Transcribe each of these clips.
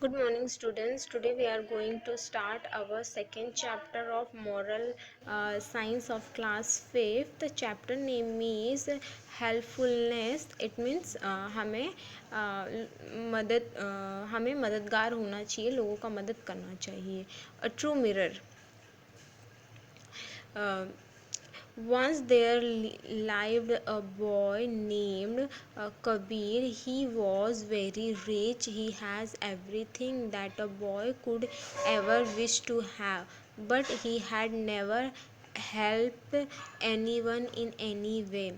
Good morning, students. Today we are going to start our second chapter of moral science of class 5th. The chapter name is helpfulness. It means हमें मददगार होना चाहिए, लोगों का मदद करना चाहिए. A true mirror. Once there lived a boy named Kabir. He was very rich. He has everything that a boy could ever wish to have, but he had never helped anyone in any way.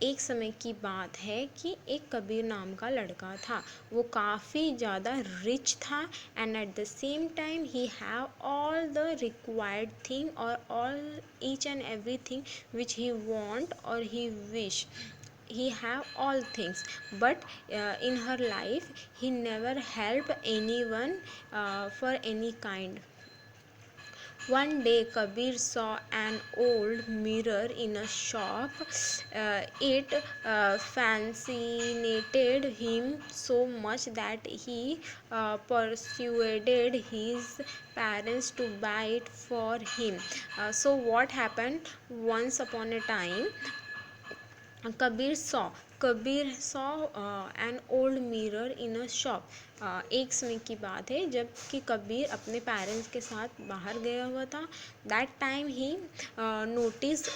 एक समय की बात है कि एक कबीर नाम का लड़का था. वो काफ़ी ज़्यादा रिच था and at the same time he have all the required thing or all each and every thing which he want or he wish. He have all things, but in her life he never helped anyone for any kind. One day Kabir saw an old mirror in a shop. It fascinated him so much that he persuaded his parents to buy it for him. So what happened? Once upon a time, Kabir saw an old mirror in a shop. एक समय की बात है जब कि कबीर अपने parents के साथ बाहर गया हुआ था. That time he notice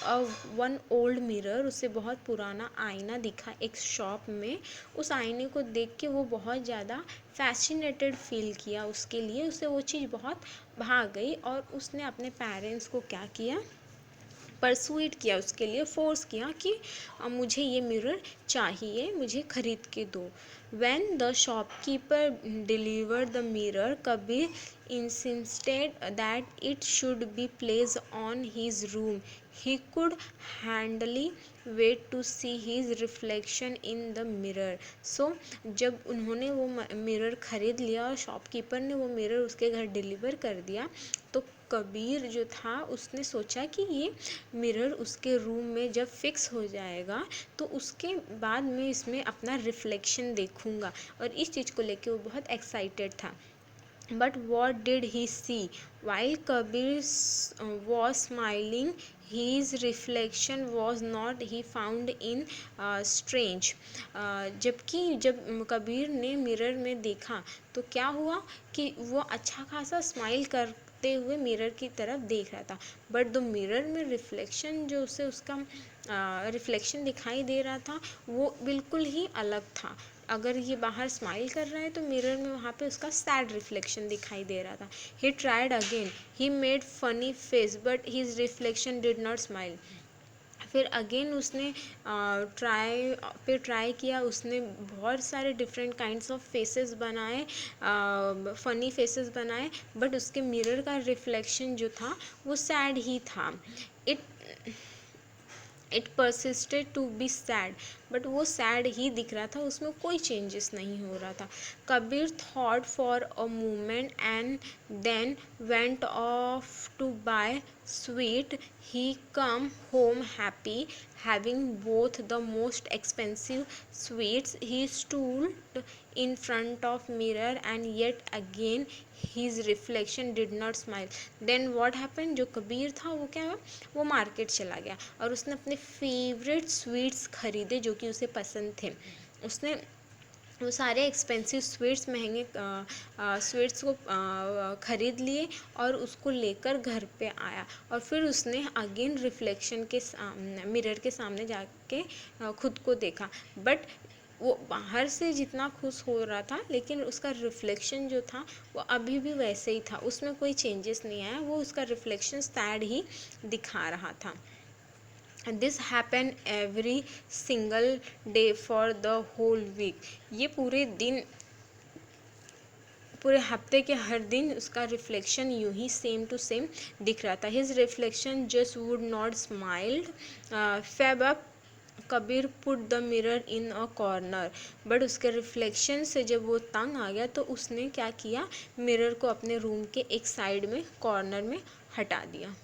one old mirror. उसे बहुत पुराना आईना दिखा एक शॉप में. उस आईने को देख के वो बहुत ज़्यादा फैसिनेटेड फील किया. उसके लिए उसे वो चीज़ बहुत भा गई और उसने अपने पेरेंट्स को क्या किया, परसुएट किया, उसके लिए फोर्स किया कि मुझे ये मिरर चाहिए, मुझे ख़रीद के दो. When the shopkeeper delivered the mirror, Kabir insisted that it should be placed on his room. He could hardly wait to see his reflection in the mirror. So जब उन्होंने वो मिरर ख़रीद लिया और शॉपकीपर ने वो मिरर उसके घर डिलीवर कर दिया, तो कबीर जो था उसने सोचा कि ये मिरर उसके रूम में जब फिक्स हो जाएगा तो उसके बाद मैं इसमें अपना रिफ्लेक्शन देखूँगा. और इस चीज़ को लेके वो बहुत एक्साइटेड था. But what did he see? While Kabir was smiling, his reflection was not he found in strange. जबकि जब कबीर ने मिरर में देखा तो क्या हुआ कि वो अच्छा खासा स्माइल करते हुए मिरर की तरफ देख रहा था. बट द मिरर में रिफ्लेक्शन जो उसे उसका रिफ्लेक्शन दिखाई दे रहा था वो बिल्कुल ही अलग था. अगर ये बाहर स्माइल कर रहा है तो मिरर में वहाँ पे उसका सैड रिफ्लेक्शन दिखाई दे रहा था. He tried again. He made funny face but his reflection did not smile. फिर अगेन उसने ट्राई किया. उसने बहुत सारे डिफरेंट काइंड्स ऑफ फेसेस बनाए, फ़नी फेसेस बनाए, बट उसके मिरर का रिफ्लेक्शन जो था वो सैड ही था. It persisted to be sad. But वो सैड ही दिख रहा था, उसमें कोई चेंजेस नहीं हो रहा था. Kabir thought for a moment and then went off to buy sweet. He came home happy having both the most expensive sweets. He stood in front of mirror and yet again his reflection did not smile. Then what happened? जो कबीर था वो क्या हुआ, वो market चला गया और उसने अपने फेवरेट स्वीट्स खरीदे जो कि उसे पसंद थे. उसने वो सारे एक्सपेंसिव स्वीट्स, महंगे स्वीट्स को ख़रीद लिए और उसको लेकर घर पे आया. और फिर उसने अगेन रिफ्लेक्शन के मिरर के सामने जाके खुद को देखा. बट वो बाहर से जितना खुश हो रहा था लेकिन उसका रिफ्लेक्शन जो था वो अभी भी वैसे ही था, उसमें कोई चेंजेस नहीं आया. वो उसका रिफ्लेक्शन सैड ही दिखा रहा था. This happen every single day for the whole week. ये पूरे हफ्ते के हर दिन उसका रिफ्लेक्शन यूं ही सेम टू सेम दिख रहा था. His reflection just would not smiled. Feb up Kabir put the mirror in a corner. But उसके रिफ्लेक्शन से जब वो तंग आ गया तो उसने क्या किया, मिरर को अपने रूम के एक साइड में कॉर्नर में हटा दिया.